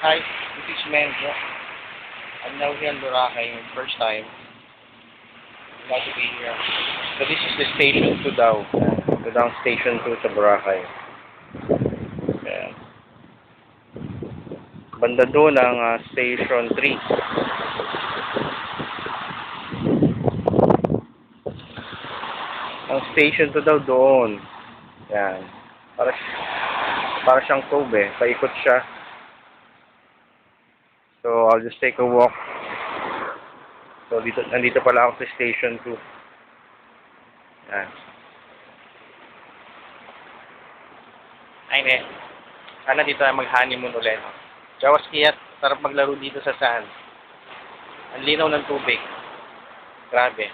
Hi, this is Menzo. I'm now here in Boracay, first time. Glad to be here. So this is the station 2 daw. Ito daw ang station 2 sa Boracay. Ayan. Banda doon ang station 3. Ang station 2 daw doon. Ayan. Para siyang tube eh. Paikot siya. So, I'll just take a walk. So, nandito pala ako sa Station 2. Yan. Ay, ne. Sana dito ay mag-honeymoon ulit. Jawas kiyat, sarap maglaro dito sa sand. Ang linaw ng tubig. Grabe.